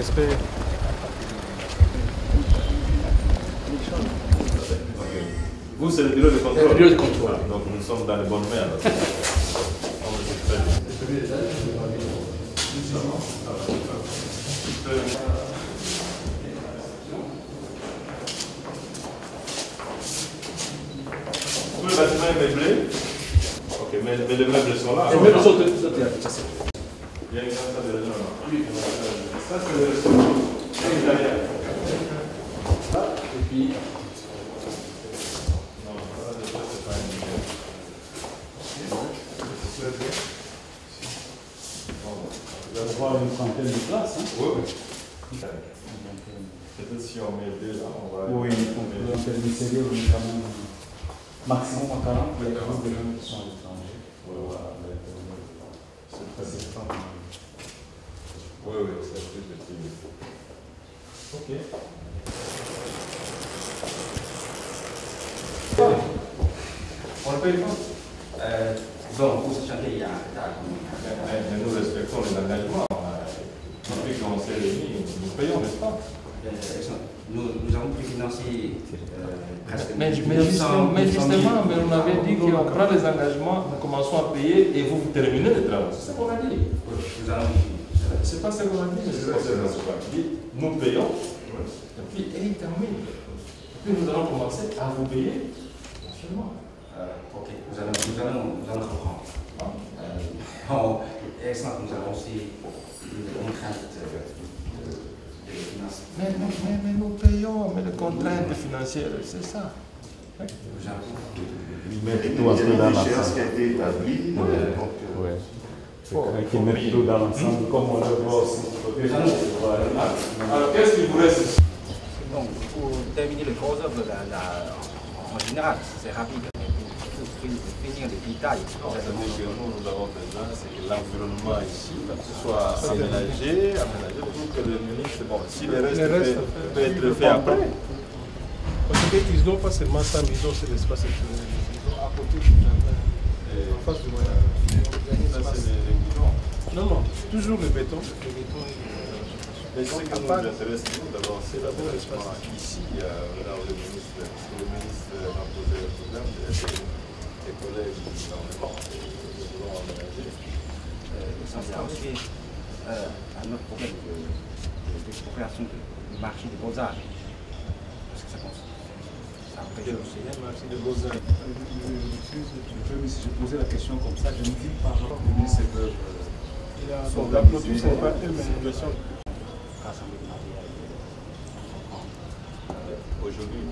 respect. Vous, c'est le bureau de contrôle. Le bureau de contrôle. Donc nous sommes dans les bonnes mains. Tout le bâtiment est meublé. Ok, mais les meubles sont là. Les meubles sont là. Il y a une grande salle de réunion là. Ça, c'est le restaurant. C'est derrière. Et puis. On va avoir une trentaine de places. Hein? Oui, oui. Peut-être si on met deux là, on va. Oui, on peut faire des séries, on est quand même maximum à 40. Il y a des gens qui sont à l'étranger. C'est très important. Oui, oui, c'est plus de film. Ok. On le paye pas? Bon, pour ce chantier, il y a mais nous respectons les engagements. Depuis qu'on s'est réunis, nous payons, n'est-ce pas? nous avons préfinancé presque. Mais justement, on avait dit qu'on prend les engagements, nous commençons à payer et vous terminez les travaux. C'est ce qu'on a dit. Nous allons. C'est pas ce qu'on a dit, mais c'est pas ce qu'on a dit. Nous payons, et puis elle termine. Et puis nous allons commencer à vous payer prochainement. Ok, nous allons reprendre. Excellent, nous avons aussi une contrainte de financement. Mais nous payons, mais les contraintes financières, c'est ça. Mais tout un peu dans l'ensemble. Qui a été établie. Qui met tout dans l'ensemble, comme on le voit aussi. Alors, qu'est-ce qu'il vous reste? Donc, pour terminer les causes, en général, c'est rapide. Pour finir les détails, Ce que nous avons besoin, c'est que l'environnement ici soit aménagé pour que le ministre, bon, si le reste peut être fait après. Parce qu'ils n'ont pas seulement ça, mais ils ont cet espace extérieur. Ils ont à côté du jardin, en face du voyage. Ça, c'est les goudrons. Non, toujours le béton. Mais ce qui nous intéresse, nous, d'abord, c'est l'aménagement ici, là où le ministre, parce que le ministre m'a posé le problème, les collègues dans le banc, nous voulons aménager. il y a aussi un autre problème d'expropriation du marché des beaux-arts. Parce que ça empêche aussi. Merci de vos aides. Si je posais la question comme ça, je me dis par rapport au ministre de la clôture, ce n'est pas une manipulation. Aujourd'hui,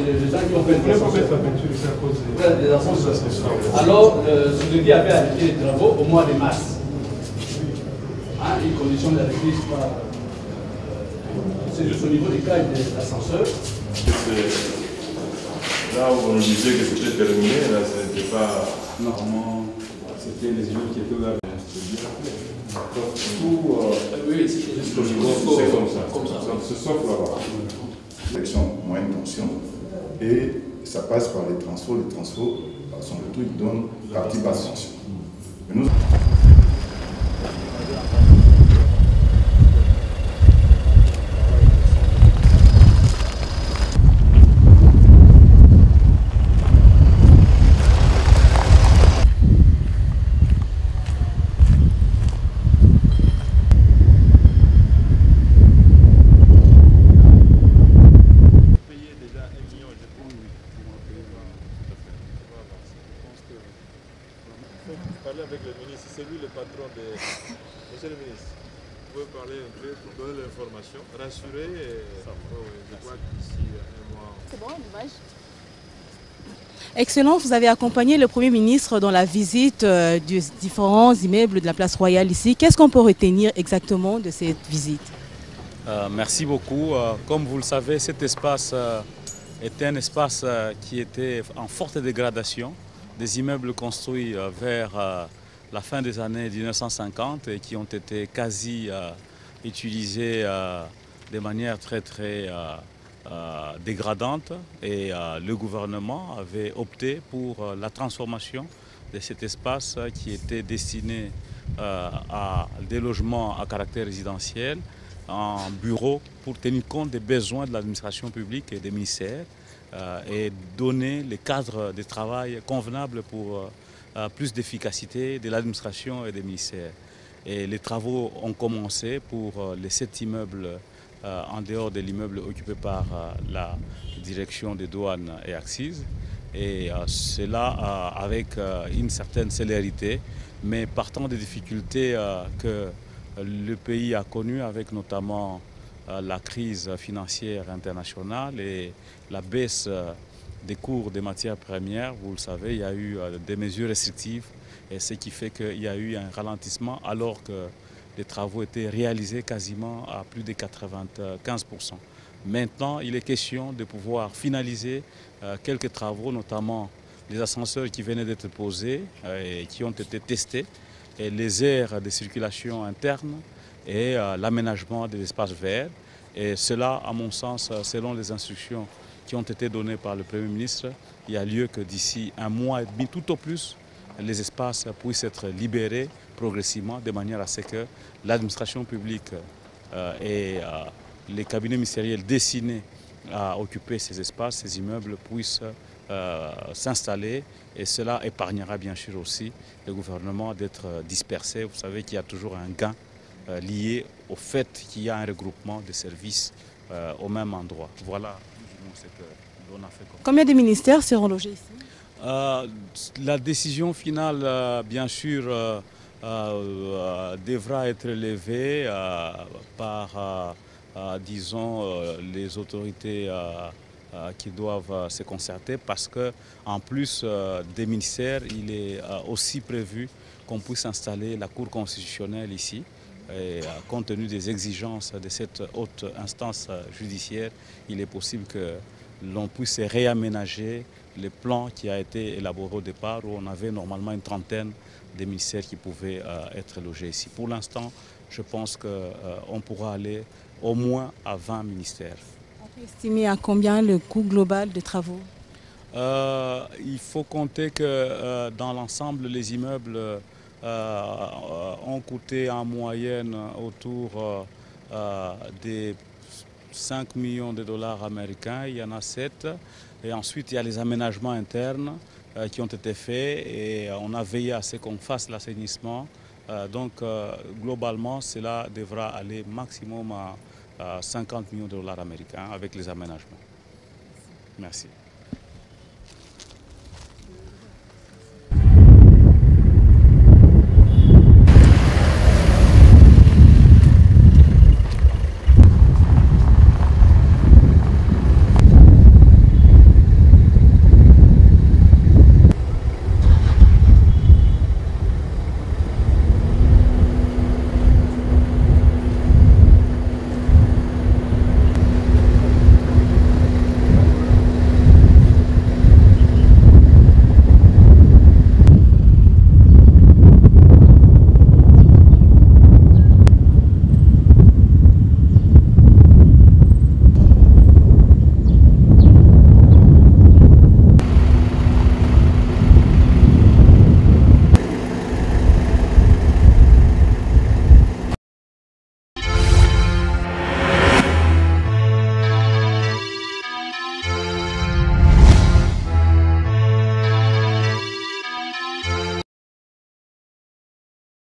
Les gens qui ont On fait ne pouvait pas mettre la peinture ici à cause des... Alors, Soudedi avait arrêté les travaux au mois de mars. une condition de la maîtrise par... c'est juste au niveau des cailles de l'ascenseur. Là où on nous disait que c'était terminé, là, ce n'était pas... Normalement, c'était les immeubles qui étaient ouverts. Oui, c'est Jusqu'au niveau, c'est comme ça. C'est sauf là-bas. Direction moyenne tension et ça passe par les transferts. Les transferts sont le truc qui donne partie basse tension. Mais nous... Parler avec le ministre, c'est lui le patron des... Monsieur le ministre, vous pouvez parler un peu pour donner l'information, rassurer et... je crois qu'ici, un mois... C'est bon, l'image. Excellence, vous avez accompagné le Premier ministre dans la visite des différents immeubles de la place Royale ici. Qu'est-ce qu'on peut retenir exactement de cette visite? Merci beaucoup. Comme vous le savez, cet espace était un espace qui était en forte dégradation. Des immeubles construits vers la fin des années 1950 et qui ont été quasi utilisés de manière très dégradante. Et le gouvernement avait opté pour la transformation de cet espace qui était destiné à des logements à caractère résidentiel en bureau pour tenir compte des besoins de l'administration publique et des ministères. Et donner les cadres de travail convenables pour plus d'efficacité de l'administration et des ministères. Et les travaux ont commencé pour les 7 immeubles en dehors de l'immeuble occupé par la direction des douanes et accises. Et cela avec une certaine célérité, mais partant des difficultés que le pays a connues avec notamment la crise financière internationale et la baisse des cours des matières premières. Vous le savez, il y a eu des mesures restrictives et ce qui fait qu'il y a eu un ralentissement alors que les travaux étaient réalisés quasiment à plus de 95%. Maintenant, il est question de pouvoir finaliser quelques travaux, notamment les ascenseurs qui venaient d'être posés et qui ont été testés, et les aires de circulation interne et l'aménagement des espaces verts. Et cela, à mon sens, selon les instructions qui ont été données par le Premier ministre, il y a lieu que d'ici un mois et demi, tout au plus, les espaces puissent être libérés progressivement de manière à ce que l'administration publique et les cabinets ministériels destinés à occuper ces espaces, ces immeubles, puissent s'installer, et cela épargnera bien sûr aussi le gouvernement d'être dispersé. Vous savez qu'il y a toujours un gain lié au fait qu'il y a un regroupement de services au même endroit. Voilà ce que l'on a fait. Combien de ministères seront logés ici? La décision finale, bien sûr, devra être levée par, disons, les autorités qui doivent se concerter, parce qu'en plus des ministères, il est aussi prévu qu'on puisse installer la Cour constitutionnelle ici. Et compte tenu des exigences de cette haute instance judiciaire, il est possible que l'on puisse réaménager le plan qui a été élaboré au départ, où on avait normalement une trentaine de ministères qui pouvaient être logés ici. Pour l'instant, je pense qu'on pourra aller au moins à 20 ministères. On peut estimer à combien le coût global des travaux? Il faut compter que dans l'ensemble, les immeubles ont coûté en moyenne autour des 5 millions de dollars américains. Il y en a 7. Et ensuite, il y a les aménagements internes qui ont été faits, et on a veillé à ce qu'on fasse l'assainissement. Donc, globalement, cela devra aller maximum à 50 millions de dollars américains avec les aménagements. Merci.